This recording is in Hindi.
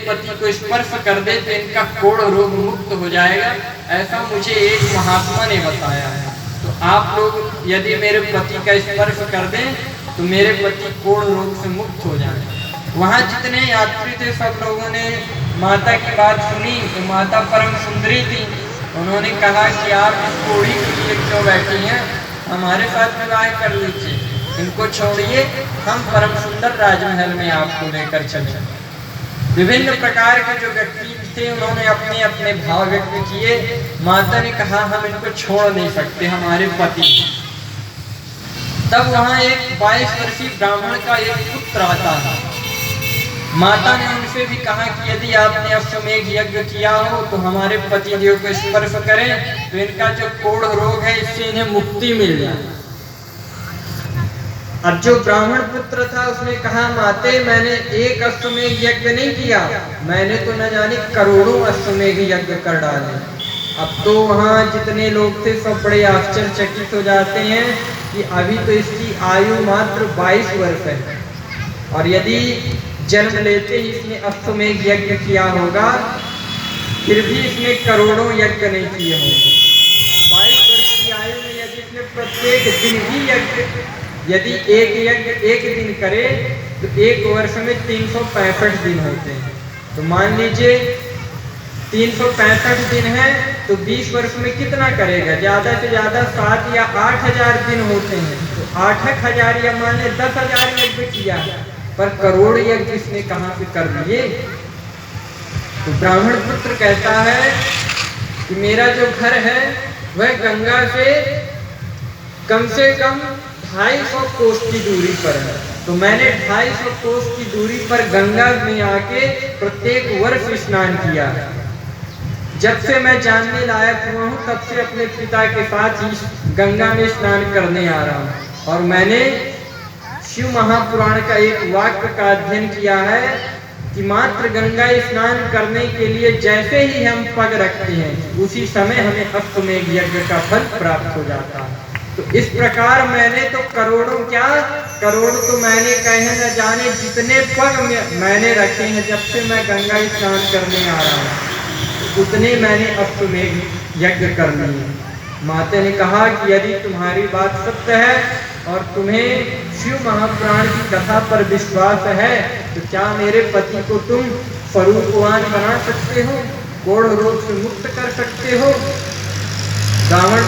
पति को स्पर्श कर दे तो इनका कोढ़ रोग मुक्त हो जाएगा, ऐसा मुझे एक महात्मा ने बताया है। तो आप लोग यदि मेरे पति का स्पर्श कर दें तो मेरे पति कोढ़ रोग से मुक्त हो जाए। वहाँ जितने यात्री थे सब लोगों ने माता की बात सुनी। तो माता परम सुंदरी थी, उन्होंने कहा कि आप इस कोढ़ी के लिए क्यों बैठी हैं, हमारे साथ विवाह कर लीजिए, इनको छोड़िए, हम परम सुंदर राजमहल में आपको लेकर चले। विभिन्न प्रकार के जो व्यक्ति थे उन्होंने अपने अपने भाव व्यक्त किए। माता ने कहा हम इनको छोड़ नहीं सकते, हमारे पति। तब वहाँ एक 22 वर्षीय ब्राह्मण का एक पुत्र आता है। माता ने उनसे भी कहा कि यदि आपने अश्वमेध यज्ञ किया हो तो हमारे पति देव को स्पर्श करें तो इनका जो कोढ़ रोग है इससे इन्हें मुक्ति मिल जाए। अब जो ब्राह्मण पुत्र था उसने कहा माते मैंने एक अश्वमेध यज्ञ नहीं किया, मैंने तो न जाने करोड़ों अश्वमेध यज्ञ कर डाले। अब तो वहाँ जितने लोग थे सब बड़े आश्चर्यचकित हो जाते हैं कि अभी तो इसकी आयु मात्र 22 वर्ष है और यदि जन्म लेते ही इसने अश्वमेध यज्ञ किया होगा फिर भी इसने करोड़ों यज्ञ नहीं किए होंगे। 22 वर्ष की आयु में यदि इसने प्रत्येक दिन ही यज्ञ, यदि एक यज्ञ एक दिन करे तो एक वर्ष में 365 दिन होते हैं। तो मान लीजिए 365 दिन है तो 20 वर्ष में कितना करेगा, ज्यादा से ज्यादा 7 या 8 हजार दिन होते हैं। तो 8,000 या मान ले 10,000 यज्ञ किया, पर करोड़ यज्ञ इसने कहाँ से कर लिए। तो ब्राह्मण पुत्र कहता है कि मेरा जो घर है वह गंगा से कम 250 कोस की दूरी पर है। तो मैंने 250 कोस की दूरी पर गंगा में आके प्रत्येक वर्ष स्नान किया। जब से मैं जानने लायक हुआ हूँ तब से अपने पिता के साथ ही गंगा में स्नान करने आ रहा हूँ। और मैंने शिव महापुराण का एक वाक्य का अध्ययन किया है कि मात्र गंगा स्नान करने के लिए जैसे ही हम पग रखते हैं उसी समय हमें अश्वमेध यज्ञ का फल प्राप्त हो जाता है। तो इस प्रकार मैंने तो करोड़ों क्या करोड़ तो मैंने कहे न जाने जितने पग मैंने रखे हैं जब से मैं गंगा स्नान करने आ रहा हूँ उतने मैंने अश्वमेध यज्ञ कर लिए। माता ने कहा कि यदि तुम्हारी बात सत्य है और तुम्हें शिव महापुराण की कथा पर विश्वास है तो क्या मेरे पति को तुम स्वरूपवान बना सकते हो, कोढ़ रोग से मुक्त कर सकते हो। ब्राह्मण